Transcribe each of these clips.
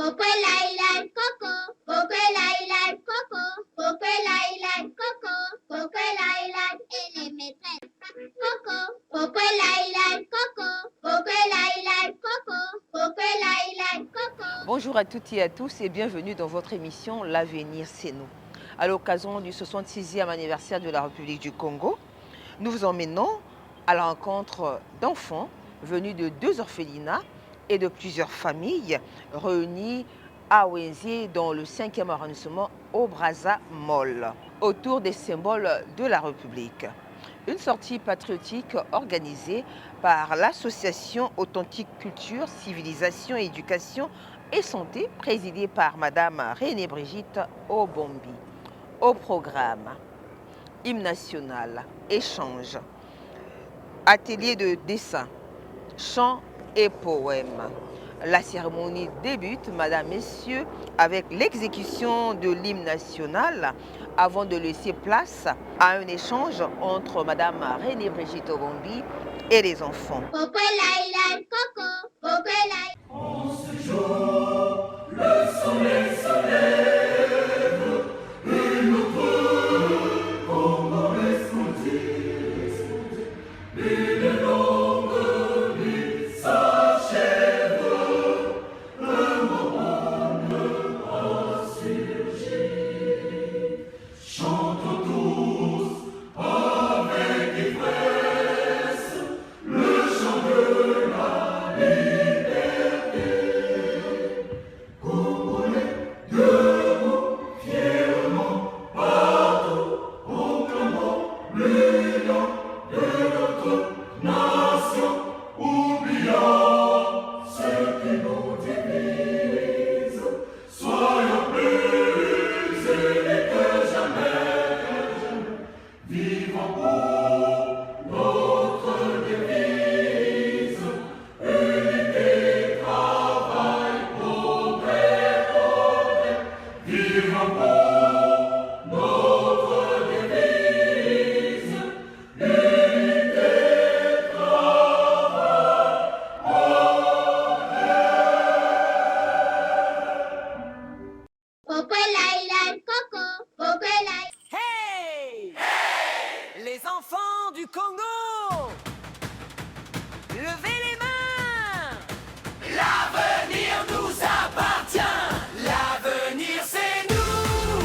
Coco, coco, coco, coco, et les maîtresses. Coco, coco, coco. Bonjour à toutes et à tous et bienvenue dans votre émission L'avenir c'est nous. À l'occasion du 66e anniversaire de la République du Congo, nous vous emmenons à la rencontre d'enfants venus de 2 orphelinats et de plusieurs familles réunies à Wenzié dans le 5e arrondissement au Brazzaville, autour des symboles de la République. Une sortie patriotique organisée par l'association Authentique Culture, Civilisation, Éducation et Santé, présidée par Madame Renée Brigitte Obombi. Au programme, hymne national, échange, atelier de dessin, chants et poèmes. La cérémonie débute, Madame, Messieurs, avec l'exécution de l'hymne national avant de laisser place à un échange entre Madame Renée Brigitte Obombi et les enfants. En ce jour, le soleil se lève et notre Congo resplendir. Une longue nuit s'achève, un moment a surgi. Chantons tous avec ivresse le chant de la liberté. Congolais, debout, fièrement, partout, proclamons l'union de notre nation, oubliant ce qui nous divise. Soyons plus unis que jamais, vivons pour notre devise. Unité, travail, progrès, progrès, vivons pour notre devise. Unité, travail, Hey! Les enfants du Congo! Levez les mains! L'avenir nous appartient, l'avenir c'est nous,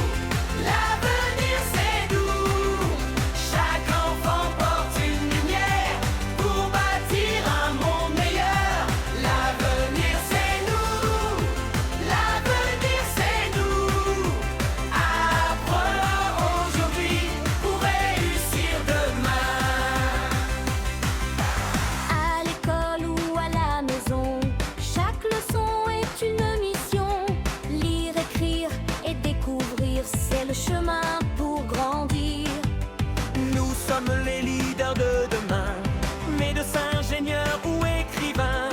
l'avenir c'est nous. Chaque enfant porte une lumière pour bâtir un monde meilleur. L'avenir c'est nous, l'avenir c'est nous. Apprenons aujourd'hui pour réussir demain. À l'école ou à la maison, chaque leçon est une mission. Lire, écrire et découvrir, c'est le chemin pour grandir. Nous sommes les leaders de demain, médecins, ingénieurs ou écrivains.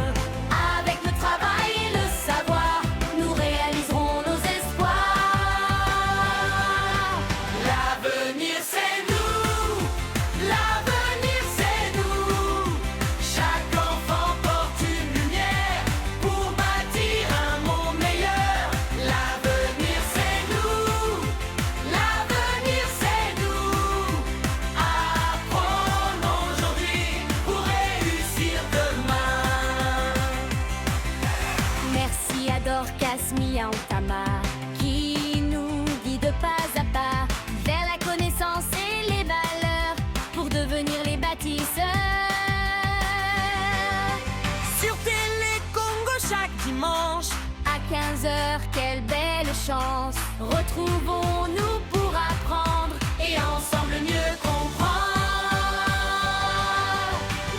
Avec le travail et le savoir, nous réaliserons nos espoirs. L'avenir c'est nous, l'avenir c'est nous. Chaque enfant porte une lumière pour bâtir un monde meilleur. L'avenir c'est nous, l'avenir c'est nous. Apprenons aujourd'hui pour réussir demain. Merci à Dorcas Miantama qui nous guide pas à pas vers la connaissance et les valeurs pour devenir les bâtisseurs. Sur Télé Congo chaque dimanche. À 15h, quelle belle chance. Retrouvons-nous pour apprendre Et ensemble mieux comprendre.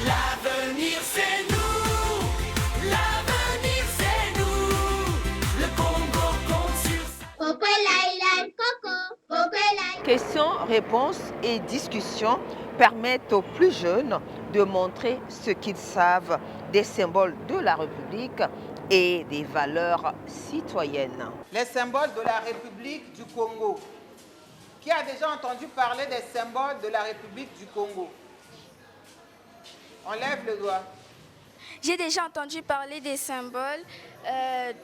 L'avenir c'est nous, l'avenir c'est nous. Le Congo compte sur ça. Questions, réponses et discussions permettent aux plus jeunes de montrer ce qu'ils savent des symboles de la République et des valeurs citoyennes. Les symboles de la République du Congo. Qui a déjà entendu parler des symboles de la République du Congo? On lève le doigt. J'ai déjà entendu parler des symboles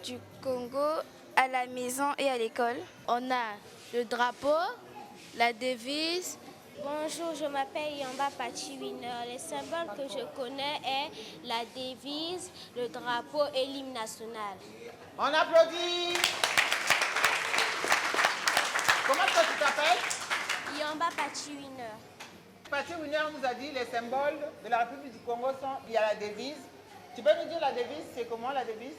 du Congo à la maison et à l'école. On a le drapeau, la devise. Bonjour, je m'appelle Yamba Pachi Winner. Les symboles que je connais est la devise, le drapeau et l'hymne national. On applaudit. Comment est-ce que tu t'appelles? Yamba Pachi Winner. Pachi Winner nous a dit les symboles de la République du Congo sont, il y a la devise. Tu peux nous dire la devise, c'est comment la devise?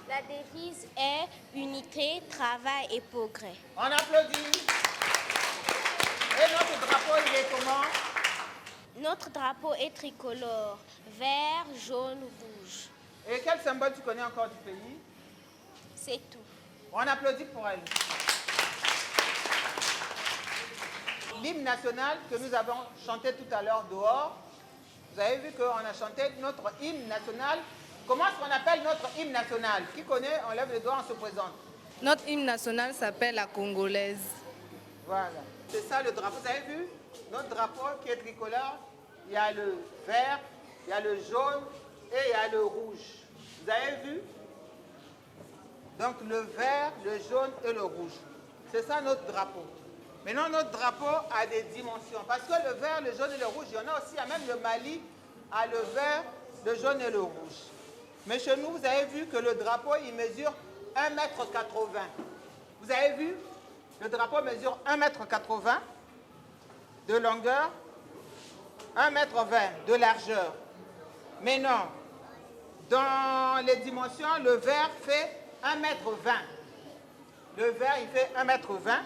La devise est unité, travail et progrès. On applaudit. Et notre drapeau, il est comment? Notre drapeau est tricolore, vert, jaune, rouge. Et quel symbole tu connais encore du pays? C'est tout. On applaudit pour elle. L'hymne national que nous avons chanté tout à l'heure dehors, vous avez vu qu'on a chanté notre hymne national. Comment est-ce qu'on appelle notre hymne national? Qui connaît? On lève le doigt, on se présente. Notre hymne national s'appelle la congolaise. Voilà. C'est ça le drapeau. Vous avez vu? Notre drapeau qui est tricolore, il y a le vert, il y a le jaune et il y a le rouge. Vous avez vu? Donc le vert, le jaune et le rouge. C'est ça notre drapeau. Maintenant, notre drapeau a des dimensions. Parce que le vert, le jaune et le rouge, il y en a aussi, il y a même le Mali, a le vert, le jaune et le rouge. Mais chez nous, vous avez vu que le drapeau, il mesure 1,80 m. Vous avez vu? Le drapeau mesure 1,80 m de longueur, 1,20 m de largeur. Mais non, dans les dimensions, le vert fait 1,20 m. Le vert, il fait 1,20 m.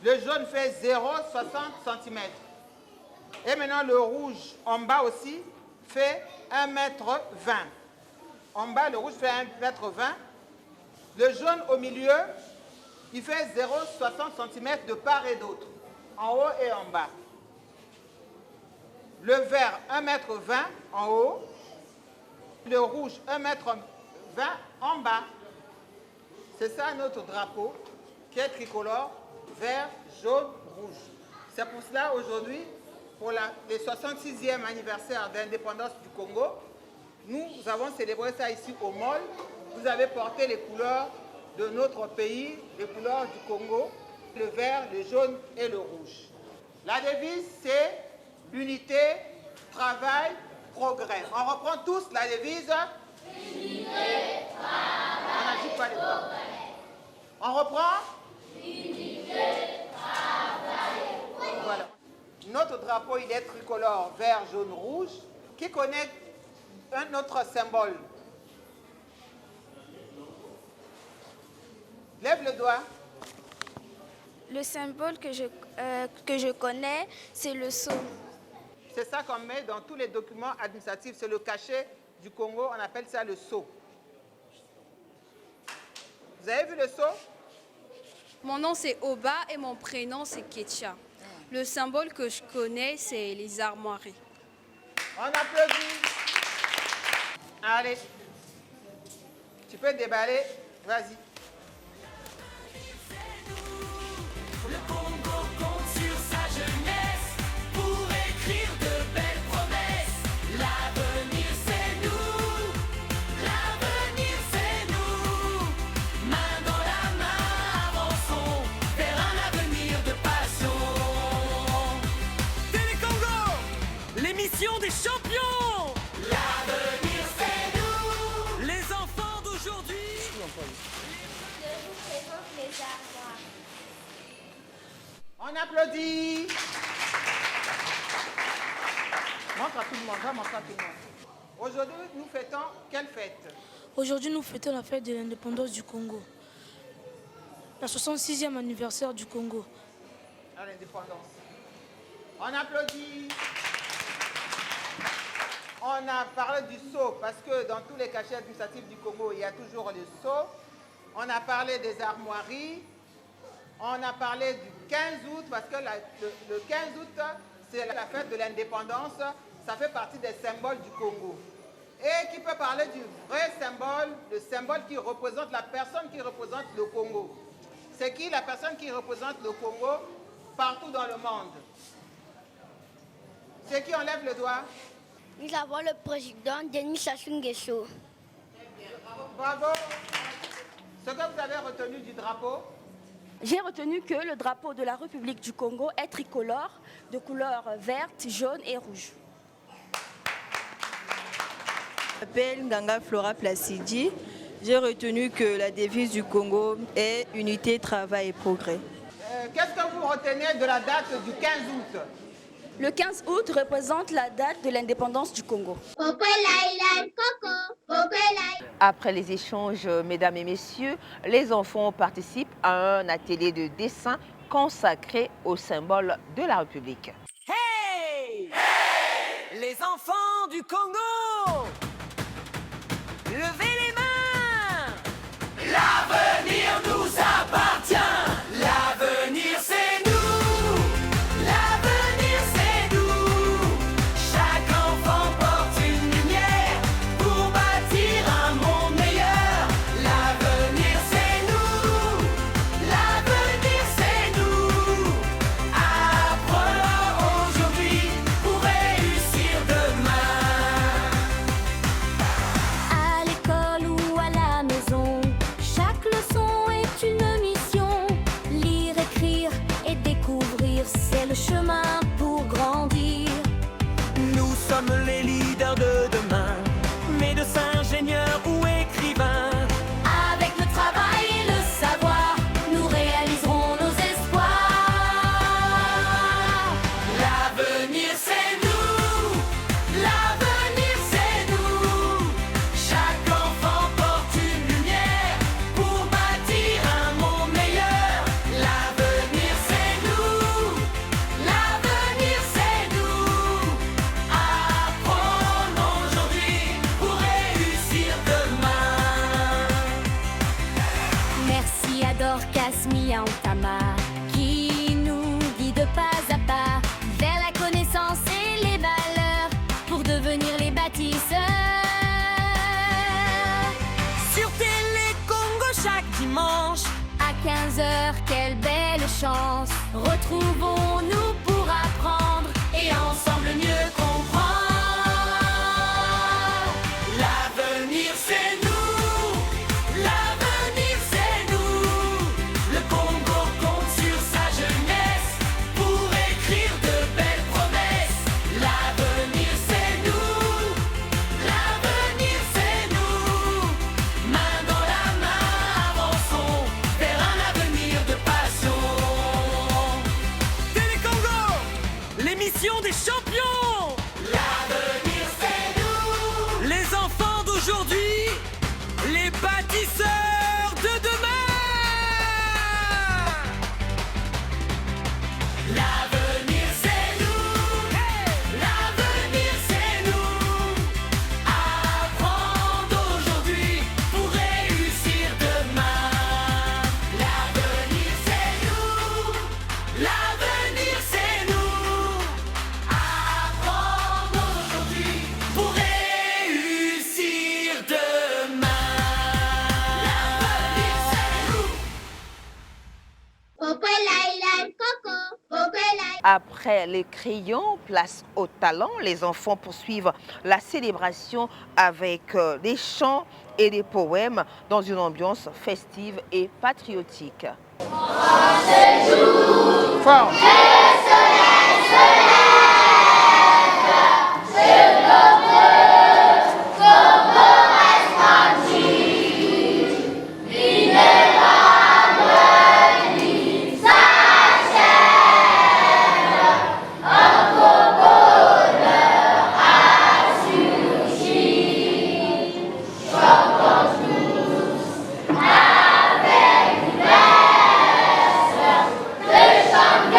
Le jaune fait 0,60 cm. Et maintenant, le rouge, en bas aussi, fait 1,20 m. En bas, le rouge fait 1,20 m. Le jaune au milieu, il fait 0,60 cm de part et d'autre, en haut et en bas. Le vert, 1,20 m en haut. Le rouge, 1,20 m en bas. C'est ça notre drapeau, qui est tricolore, vert, jaune, rouge. C'est pour cela, aujourd'hui, pour le 66e anniversaire d'indépendance du Congo, nous avons célébré ça ici au Mall. Vous avez porté les couleurs de notre pays, les couleurs du Congo, le vert, le jaune et le rouge. La devise, c'est l'unité, travail, progrès. On reprend tous la devise. Unité, travail, on n'agite pas les bras. On reprend. Unité, travail, progrès. Voilà. Notre drapeau, il est tricolore, vert, jaune, rouge. Qui connaît un autre symbole? Lève le doigt. Le symbole que je connais, c'est le sceau. C'est ça qu'on met dans tous les documents administratifs. C'est le cachet du Congo, on appelle ça le sceau. Vous avez vu le sceau? Mon nom c'est Oba et mon prénom c'est Ketcha. Le symbole que je connais, c'est les armoiries. On applaudit. Allez. Tu peux déballer. Vas-y. Le Congo compte sur sa jeunesse pour écrire de belles promesses. L'avenir c'est nous, l'avenir c'est nous. Main dans la main, avançons vers un avenir de passion. Télé Congo, l'émission des champions. L'avenir c'est nous, les enfants d'aujourd'hui. Je vous présente les armoires. On applaudit. Montre à tout le monde, va montrer à tout le monde. Aujourd'hui, nous fêtons quelle fête? Aujourd'hui, nous fêtons la fête de l'indépendance du Congo. La 66e anniversaire du Congo. À l'indépendance. On applaudit. On a parlé du sceau parce que dans tous les cachets administratifs du Congo, il y a toujours le sceau. On a parlé des armoiries. On a parlé du 15 août parce que le 15 août, c'est la fête de l'indépendance. Ça fait partie des symboles du Congo. Et qui peut parler du vrai symbole, le symbole qui représente la personne qui représente le Congo. C'est qui la personne qui représente le Congo partout dans le monde? C'est qui? On lève le doigt. Nous avons le président Denis Sassou Nguesso. Bravo. Ce que vous avez retenu du drapeau? J'ai retenu que le drapeau de la République du Congo est tricolore, de couleur verte, jaune et rouge. Je m'appelle Nganga Flora Placidi. J'ai retenu que la devise du Congo est unité, travail et progrès. Qu'est-ce que vous retenez de la date du 15 août? Le 15 août représente la date de l'indépendance du Congo. Après les échanges, mesdames et messieurs, les enfants participent à un atelier de dessin consacré au symbole de la République. Hey! Les enfants du Congo! Levez les mains! L'avenir nous appartient! L'avenir c'est nous! L'avenir c'est nous! Chaque enfant porte une lumière pour bâtir un monde meilleur. L'avenir c'est nous! L'avenir c'est nous! Apprenons aujourd'hui pour réussir demain. À l'école ou à la maison, chaque leçon est une mission. Lire, écrire et découvrir, c'est le chemin pour grandir. Nous sommes les leaders de demain, médecins, ingénieurs ou écrivains. Avec le travail et le savoir, nous réaliserons nos espoirs. L'avenir c'est nous, l'avenir c'est nous. Chaque enfant porte une lumière pour bâtir un monde meilleur. L'avenir c'est nous, l'avenir c'est nous. Apprenons aujourd'hui pour réussir demain. Merci à Dorcas Miantama qui nous guide pas à pas vers la connaissance et les valeurs pour devenir les bâtisseurs. Sur Télé Congo chaque dimanche. À 15h, quelle belle chance. Retrouvons-nous pour apprendre Et ensemble mieux comprendre. L'avenir c'est nous, l'avenir c'est nous. Le Congo compte sur sa jeunesse pour écrire de belles promesses. L'avenir c'est nous, l'avenir c'est nous. Main dans la main, avançons vers un avenir de passion. Télé Congo, l'émission des champions. L'avenir c'est nous. Les enfants d'aujourd'hui, les bâtisseurs de demain. L'avenir c'est nous. L'avenir c'est nous. Apprendre aujourd'hui pour réussir demain. L'avenir c'est nous. L'avenir c'est nous. Apprendre aujourd'hui pour réussir demain. L'avenir c'est nous. Après les crayons, place au talent. Les enfants poursuivent la célébration avec des chants et des poèmes dans une ambiance festive et patriotique. Fort. Le chant de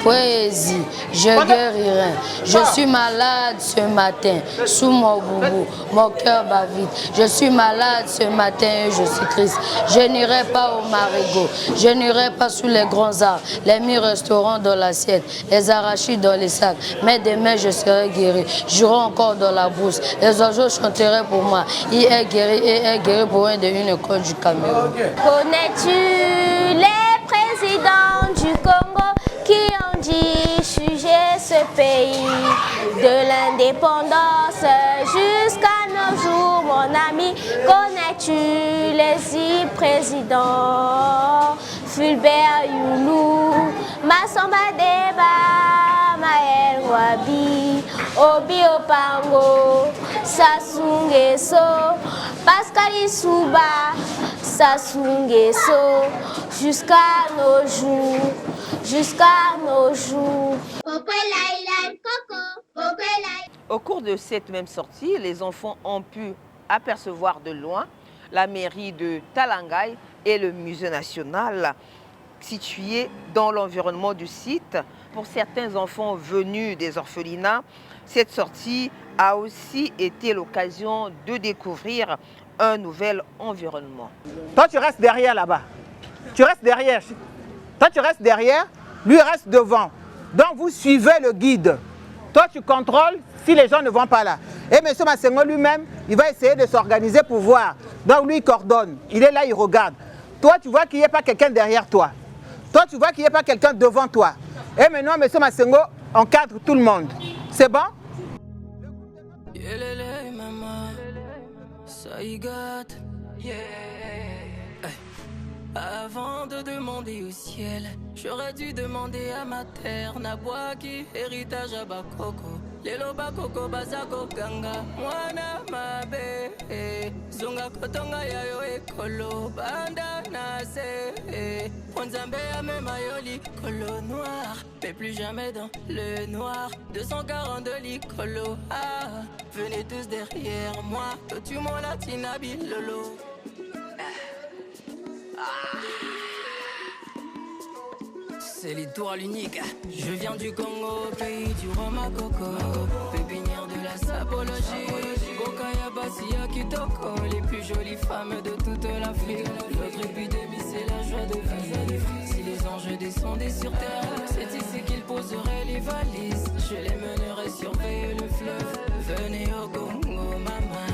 Poésie, je guérirai. Je suis malade ce matin, sous mon boubou, mon cœur bat vite. Je suis malade ce matin et je suis triste. Je n'irai pas au marigot, je n'irai pas sous les grands arbres. Les mie resteront dans l'assiette, les arachides dans les sacs. Mais demain je serai guéri, j'irai encore dans la brousse. Les oiseaux chanteraient pour moi. Il est guéri pour un de une école du Cameroun. Connais-tu les présidents du Congo qui ont dit sujet ce pays de l'indépendance jusqu'à nos jours, mon ami? Connais-tu les présidents? Fulbert Youlou, Massamba Deba, Maël Wabi, Obi Opango, Sassou Nguesso, Pascal Issouba, Sassou Nguesso, jusqu'à nos jours. Jusqu'à nos jours. Au cours de cette même sortie, les enfants ont pu apercevoir de loin la mairie de Talangaï et le musée national situé dans l'environnement du site. Pour certains enfants venus des orphelinats, cette sortie a aussi été l'occasion de découvrir un nouvel environnement. Toi, tu restes derrière là-bas. Tu restes derrière. Toi, tu restes derrière, lui reste devant. Donc, vous suivez le guide. Toi, tu contrôles si les gens ne vont pas là. Et M. Massengo lui-même, il va essayer de s'organiser pour voir. Donc, lui, il coordonne. Il est là, il regarde. Toi, tu vois qu'il n'y a pas quelqu'un derrière toi. Toi, tu vois qu'il n'y a pas quelqu'un devant toi. Et maintenant, M. Massengo encadre tout le monde. C'est bon? Avant de demander au ciel, j'aurais dû demander à ma terre. Nabwaki, héritage à Bakoko. Lelo Bakoko, Bazako, Ganga. Mwana mabe, Zunga Kotonga yayo ekolo. Banda nase, Ponzambe ame mayoli, colo noir. Mais plus jamais dans le noir. 242 licolo. Ah, venez tous derrière moi. Tu mon latinabi lolo. C'est l'étoile unique. Je viens du Congo, pays du Romacoco, pépinière de la sapologie. Bokaya Basia Kitoko, les plus jolies femmes de toute l'Afrique. Notre épidémie, c'est la joie de vivre. Si les anges descendaient sur terre, c'est ici qu'ils poseraient les valises. Je les mènerai surveiller le fleuve. Venez au Congo, mama,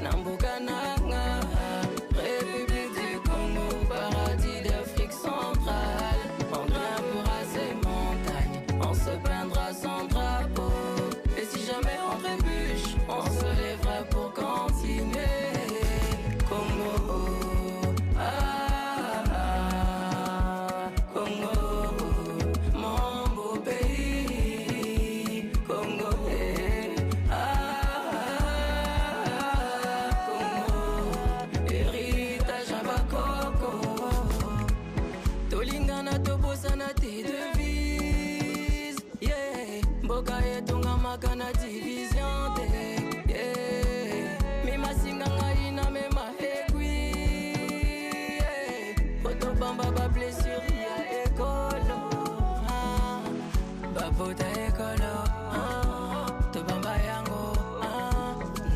Nambokananga. République du Congo, paradis d'Afrique centrale. On grimpera ces montagnes, on se peindra sans drapeau. Et si jamais on trébuche, on se lèvera pour continuer. Congo, Congo, mon beau pays. Congo, Congo, héritage à Bakoko. Tolingana tobosana tes devises, yeah. Boka etonga makana division te, yeah. Mima singanga ina mema egui, yeah. Poto bamba ba blessure ya ekolo, babota ekolo, to bamba yango,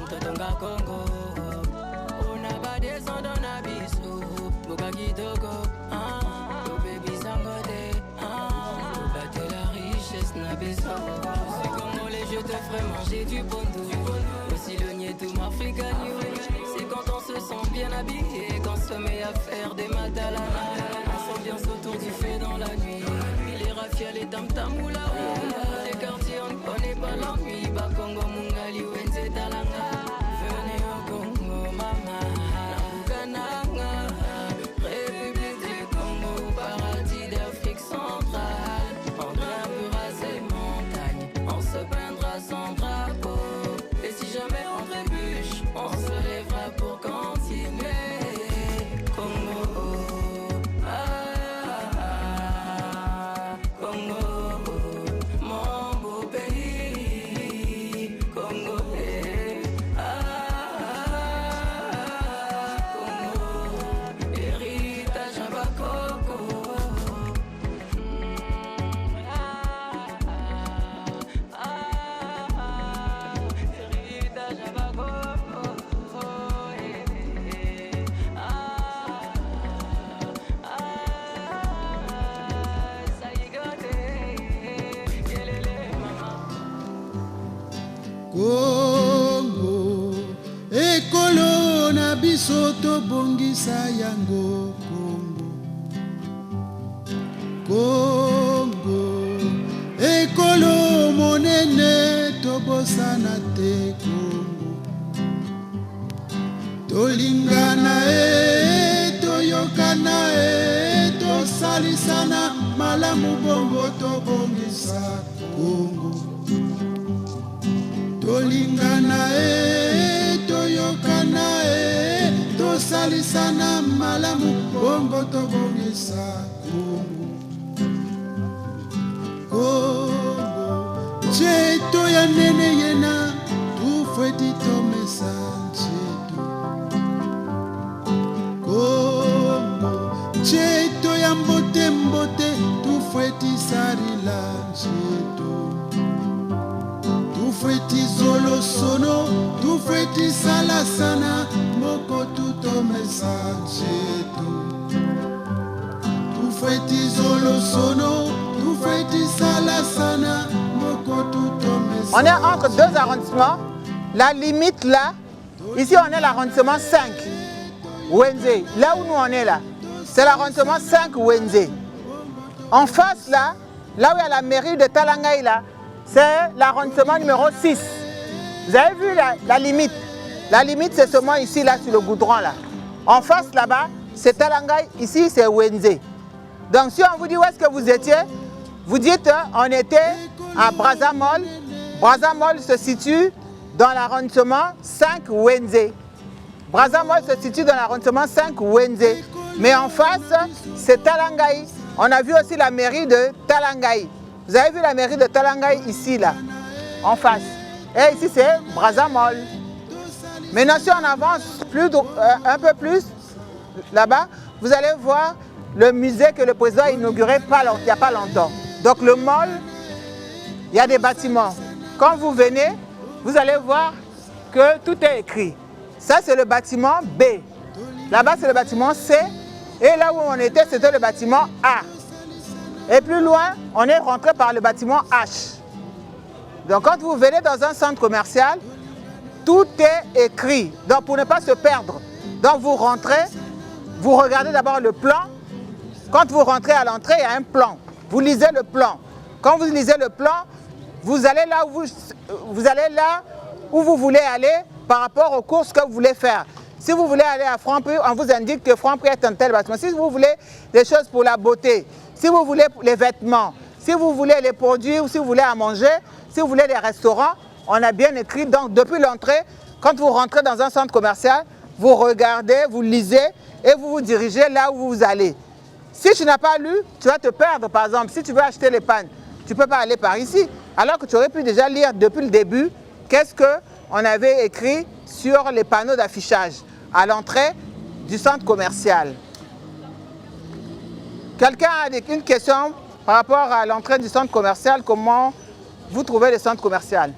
totonga Congo. On a pas descendant na biso, boka kitoko, je te ferai manger du bondo. Aussi le tout m'africani. C'est quand on se sent bien habillé, qu'on se met à faire des matalana. On s'ambiance autour du feu dans la nuit. Les rafias, les tam-tam ou la roue. Les quartiers, on ne connaît pas l'ennui. Bakongo, Mungali, Wenze, Talanga. Venez au Congo, mama. Nambukananga. République du Congo, paradis d'Afrique centrale. On grimpera ces montagnes, on se peindra sans drapeau. Et si jamais on trébuche, on se lèvera pour continuer. Congo, Congo, mon beau pays. Congo, ekolo na biso tobongisa yango Congo. Congo, ekolo monene tobosana te Congo. Tolingana toyokana tosalisana malamu bongo tobongisa Congo. Tolingana toyokana tosalisana malamu bongo tobongisa Congo. Congo, cheto ya nene yena tufweti tomesa cheto. Congo, cheto ya mbote mbote tufweti sarila cheto. Tufweti zolo sono, tufweti salasana, moko tutomesa cheto. Tufweti zolo sono, tufweti salasana, moko tutomesa. On est entre deux arrondissements. La limite là, ici on est l'arrondissement 5, Wenze. Là où nous on est là, c'est l'arrondissement 5 Wenze. En face là, là où il y a la mairie de Talangaï là, c'est l'arrondissement numéro 6. Vous avez vu la limite? La limite, c'est seulement ici, là, sur le goudron, là. En face, là-bas, c'est Talangaï. Ici, c'est Wenze. Donc, si on vous dit où est-ce que vous étiez, vous dites, on était à Brazamol. Brazamol se situe dans l'arrondissement 5 Wenze. Brazamol se situe dans l'arrondissement 5 Wenze. Mais en face, c'est Talangaï. On a vu aussi la mairie de Talangaï. Vous avez vu la mairie de Talangaï ici, là, en face. Et ici, c'est Brazamol. Maintenant, si on avance un peu plus, là-bas, vous allez voir le musée que le président a inauguré il n'y a pas longtemps. Donc le mall, il y a des bâtiments. Quand vous venez, vous allez voir que tout est écrit. Ça, c'est le bâtiment B. Là-bas, c'est le bâtiment C. Et là où on était, c'était le bâtiment A. Et plus loin, on est rentré par le bâtiment H. Donc quand vous venez dans un centre commercial, tout est écrit. Donc pour ne pas se perdre, donc vous rentrez, vous regardez d'abord le plan. Quand vous rentrez à l'entrée, il y a un plan. Vous lisez le plan. Quand vous lisez le plan, vous allez là où vous voulez aller par rapport aux courses que vous voulez faire. Si vous voulez aller à Franprix, on vous indique que Franprix est un tel bâtiment. Si vous voulez des choses pour la beauté, si vous voulez les vêtements, si vous voulez les produits ou si vous voulez à manger, si vous voulez les restaurants, on a bien écrit. Donc depuis l'entrée, quand vous rentrez dans un centre commercial, vous regardez, vous lisez et vous vous dirigez là où vous allez. Si tu n'as pas lu, tu vas te perdre. Par exemple, si tu veux acheter les pannes, tu ne peux pas aller par ici. Alors que tu aurais pu déjà lire depuis le début qu'est-ce qu'on avait écrit sur les panneaux d'affichage à l'entrée du centre commercial. Quelqu'un a une question par rapport à l'entrée du centre commercial, comment vous trouvez le centre commercial?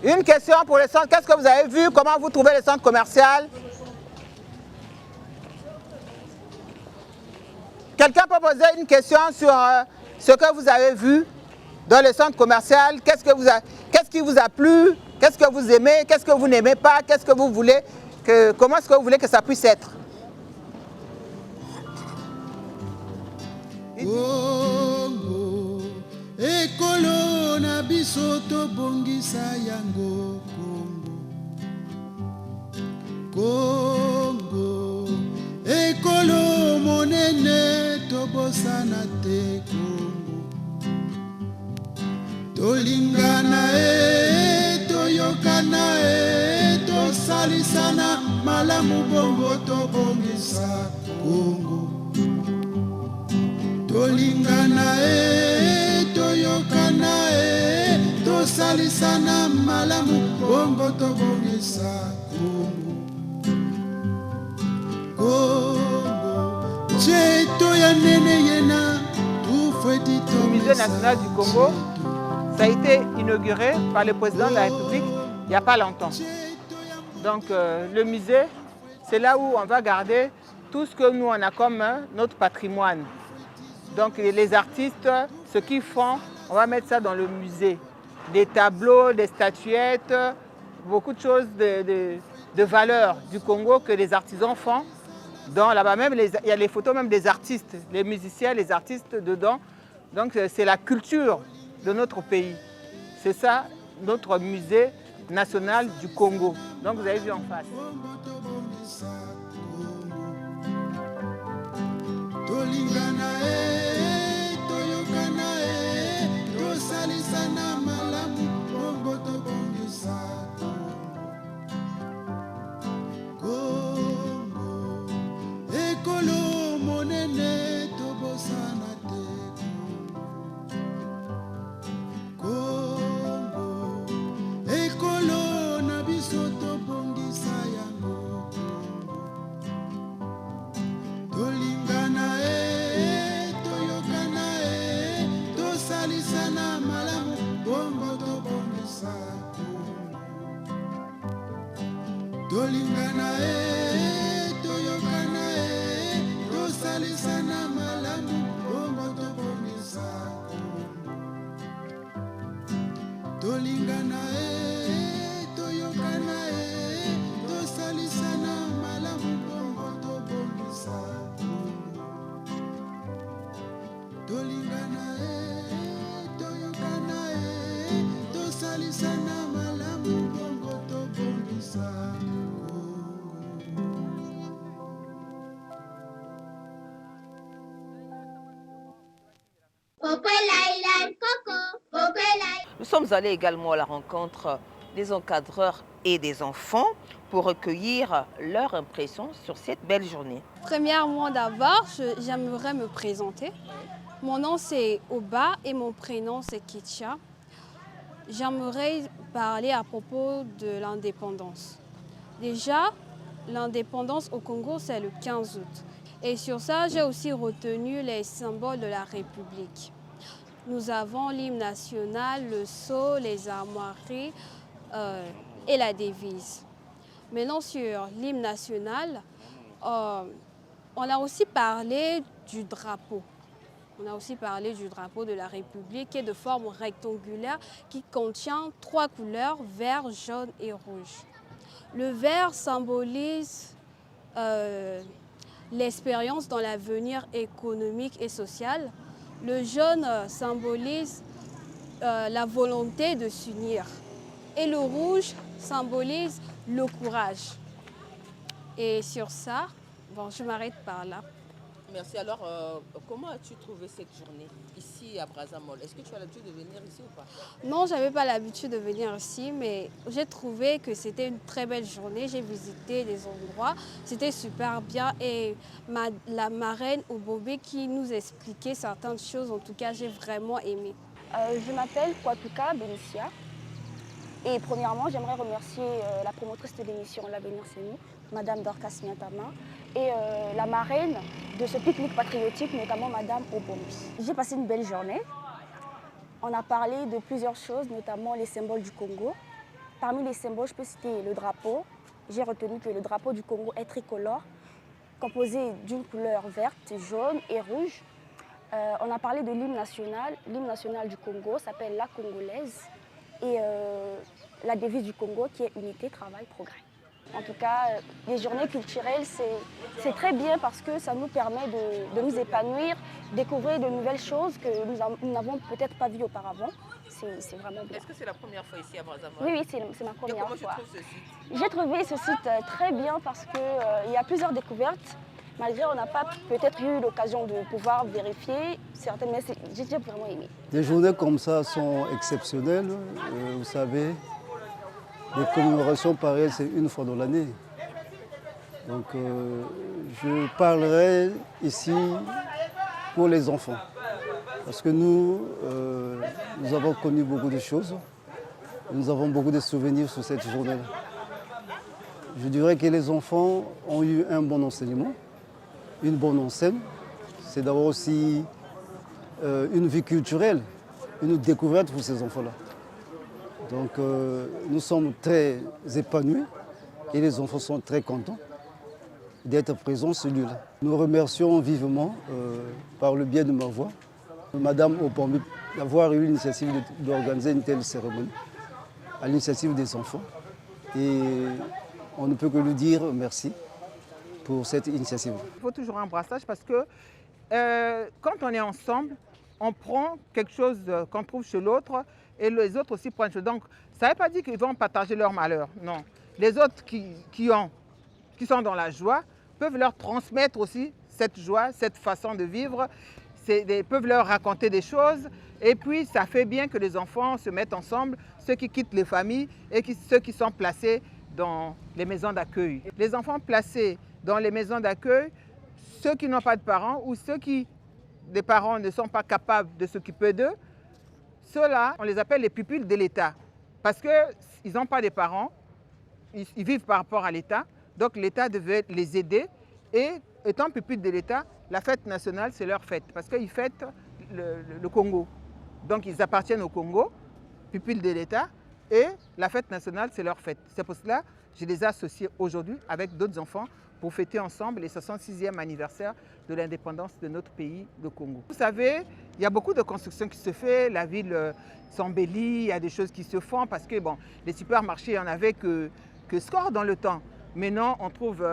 Une question pour le centre, qu'est-ce que vous avez vu, comment vous trouvez le centre commercial? Quelqu'un peut poser une question sur ce que vous avez vu dans le centre commercial, qu'est-ce qui vous a plu, qu'est-ce que vous aimez, qu'est-ce que vous n'aimez pas, qu'est-ce que vous voulez, comment est-ce que vous voulez que ça puisse être? Congo, ekolo na biso tobongisa yango Congo. Congo, ekolo monene tobosana te Congo. Tolingana toyokana tosalisana malamu bongo tobongisa Congo. Tolingana toyokana tosalisana malamu bongo tobongisa Congo. Congo, cheto ya nene yena tufweti tomesa. Le musée national du Congo, ça a été inauguré par le président de la République il n'y a pas longtemps. Donc le musée, c'est là où on va garder tout ce que nous on a comme notre patrimoine. Donc les artistes, ce qu'ils font On va mettre ça dans le musée. Des tableaux, des statuettes, beaucoup de choses de valeur du Congo que les artisans font. Là-bas même, il y a les photos même des artistes, les musiciens, les artistes dedans. Donc c'est la culture de notre pays. C'est ça, notre musée national du Congo. Donc vous avez vu en face. Tolingana toyokana tosalisana malamu bongo tobongisa tolingana toyokana tosalisana malamu bongo tobongisa tolingana toyokana tosalisana malamu bongo tobongisa. Nous sommes allés également à la rencontre des encadreurs et des enfants pour recueillir leur impression sur cette belle journée. Premièrement d'abord, j'aimerais me présenter. Mon nom c'est Oba et mon prénom c'est Ketia. J'aimerais parler à propos de l'indépendance. Déjà, l'indépendance au Congo c'est le 15 août. Et sur ça, j'ai aussi retenu les symboles de la République. Nous avons l'hymne national, le sceau, les armoiries et la devise. Maintenant, sur l'hymne national, on a aussi parlé du drapeau. On a aussi parlé du drapeau de la République qui est de forme rectangulaire qui contient 3 couleurs, vert, jaune et rouge. Le vert symbolise l'expérience dans l'avenir économique et social. Le jaune symbolise la volonté de s'unir. Et le rouge symbolise le courage. Et sur ça, bon, je m'arrête par là. Merci. Alors, comment as-tu trouvé cette journée ici à Brazzaville? Est-ce que tu as l'habitude de venir ici ou pas? Non, je n'avais pas l'habitude de venir ici, mais j'ai trouvé que c'était une très belle journée. J'ai visité des endroits, c'était super bien. Et la marraine Obobé qui nous expliquait certaines choses, en tout cas, j'ai vraiment aimé. Je m'appelle Kwatuka Benicia. Et premièrement, j'aimerais remercier la promotrice de l'émission L'Avenir c'est nous, Madame Dorcas Miatama, et la marraine de ce pique-nique patriotique, notamment Madame Obombi. J'ai passé une belle journée. On a parlé de plusieurs choses, notamment les symboles du Congo. Parmi les symboles, je peux citer le drapeau. J'ai retenu que le drapeau du Congo est tricolore, composé d'une couleur verte, jaune et rouge. On a parlé de l'hymne national. L'hymne national du Congo s'appelle la Congolaise. Et la devise du Congo qui est unité, travail, progrès. En tout cas, les journées culturelles, c'est très bien parce que ça nous permet de nous épanouir, découvrir de nouvelles choses que nous n'avons peut-être pas vues auparavant. C'est vraiment bien. Est-ce que c'est la première fois ici à Brazzaville? Oui, c'est ma première fois. Comment tu trouves ce site? J'ai trouvé ce site très bien parce qu'il y a plusieurs découvertes. Malgré on n'a pas peut-être eu l'occasion de pouvoir vérifier certaines, mais j'ai vraiment aimé. Des journées comme ça sont exceptionnelles. Vous savez, les commémorations pareilles, c'est une fois dans l'année. Donc je parlerai ici pour les enfants. Parce que nous avons connu beaucoup de choses. Nous avons beaucoup de souvenirs sur cette journée-là. Je dirais que les enfants ont eu un bon enseignement, une bonne enseigne. C'est d'avoir aussi une vie culturelle, une découverte pour ces enfants-là. Donc nous sommes très épanouis et les enfants sont très contents d'être présents celui-là. Nous remercions vivement, par le biais de ma voix, Madame Opombi d'avoir eu l'initiative d'organiser une telle cérémonie à l'initiative des enfants. Et on ne peut que lui dire merci pour cette initiative. Il faut toujours un brassage parce que quand on est ensemble, on prend quelque chose qu'on trouve chez l'autre et les autres aussi prennent. Donc, ça ne veut pas dire qu'ils vont partager leur malheur, non. Les autres qui sont dans la joie peuvent leur transmettre aussi cette joie, cette façon de vivre, peuvent leur raconter des choses. Et puis, ça fait bien que les enfants se mettent ensemble, ceux qui quittent les familles et ceux qui sont placés dans les maisons d'accueil. Les enfants placés dans les maisons d'accueil, ceux qui n'ont pas de parents ou ceux qui, des parents ne sont pas capables de s'occuper d'eux, ceux-là, on les appelle les pupilles de l'État. Parce qu'ils n'ont pas de parents, ils vivent par rapport à l'État, donc l'État devait les aider. Et étant pupilles de l'État, la fête nationale, c'est leur fête, parce qu'ils fêtent le Congo. Donc ils appartiennent au Congo, pupilles de l'État, et la fête nationale, c'est leur fête. C'est pour cela que je les ai associés aujourd'hui avec d'autres enfants pour fêter ensemble le 66e anniversaire de l'indépendance de notre pays, le Congo. Vous savez, il y a beaucoup de constructions qui se font, la ville s'embellit, il y a des choses qui se font parce que bon, les supermarchés, il n'y en avait que score dans le temps. Maintenant, on trouve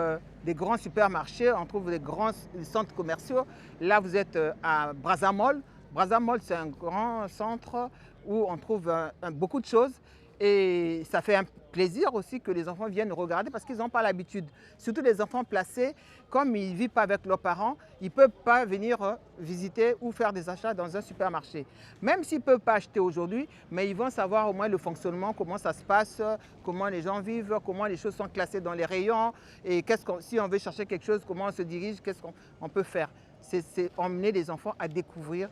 des grands supermarchés, on trouve des grands centres commerciaux. Là, vous êtes à Brazzamol. Brazzamol, c'est un grand centre où on trouve beaucoup de choses. Et ça fait un plaisir aussi que les enfants viennent regarder parce qu'ils n'ont pas l'habitude. Surtout les enfants placés, comme ils ne vivent pas avec leurs parents, ils ne peuvent pas venir visiter ou faire des achats dans un supermarché. Même s'ils ne peuvent pas acheter aujourd'hui, mais ils vont savoir au moins le fonctionnement, comment ça se passe, comment les gens vivent, comment les choses sont classées dans les rayons et si on veut chercher quelque chose, comment on se dirige, qu'est-ce qu'on peut faire. C'est emmener les enfants à découvrir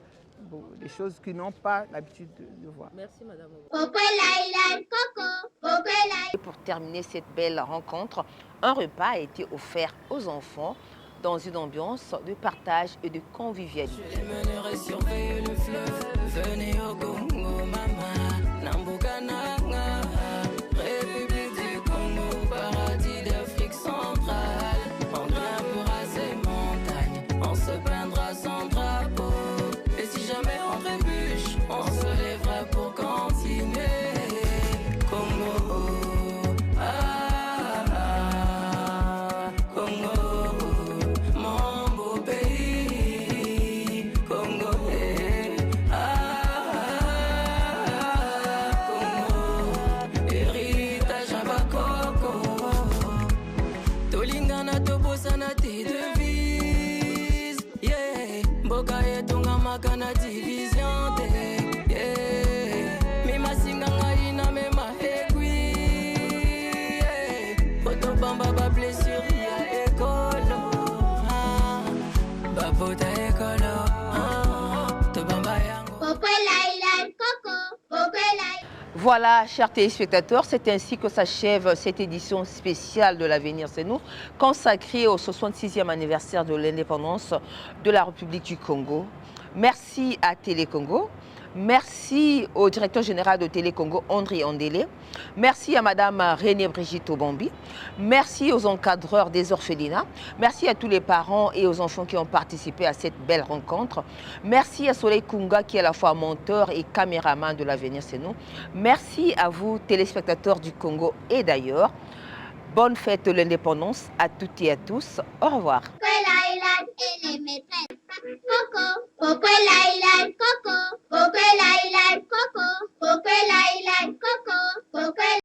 des choses qu'ils n'ont pas l'habitude de voir. Merci Madame. Et pour terminer cette belle rencontre, un repas a été offert aux enfants dans une ambiance de partage et de convivialité. Je les mènerai surveiller le fleuve. Venez au Congo, maman. Nambukananga, République du Congo, paradis d'Afrique centrale. On grimpera ces montagnes, on se peindra sans drapeau. Et si jamais on trébuche, on se lèvera pour continuer. Congo, Congo, mon beau pays. Congo, Congo, héritage à Bakoko. Tolingana tobosana tes devises. Yeah, Mboka etonga makana division te. Yeah, mima singanga ina mema egui. Yeah, otobamba ba blessure ya ekolo. Babota ekolo. Tobamba yango. Voilà, chers téléspectateurs, c'est ainsi que s'achève cette édition spéciale de l'Avenir C'est Nous, consacrée au 66e anniversaire de l'indépendance de la République du Congo. Merci à Télé Congo. Merci au directeur général de Télé Congo, André Andélé. Merci à Madame Renée Brigitte Obambi. Merci aux encadreurs des orphelinats. Merci à tous les parents et aux enfants qui ont participé à cette belle rencontre. Merci à Soleil Kunga qui est à la fois monteur et caméraman de l'Avenir C'est Nous. Merci à vous, téléspectateurs du Congo et d'ailleurs. Bonne fête de l'indépendance à toutes et à tous. Au revoir.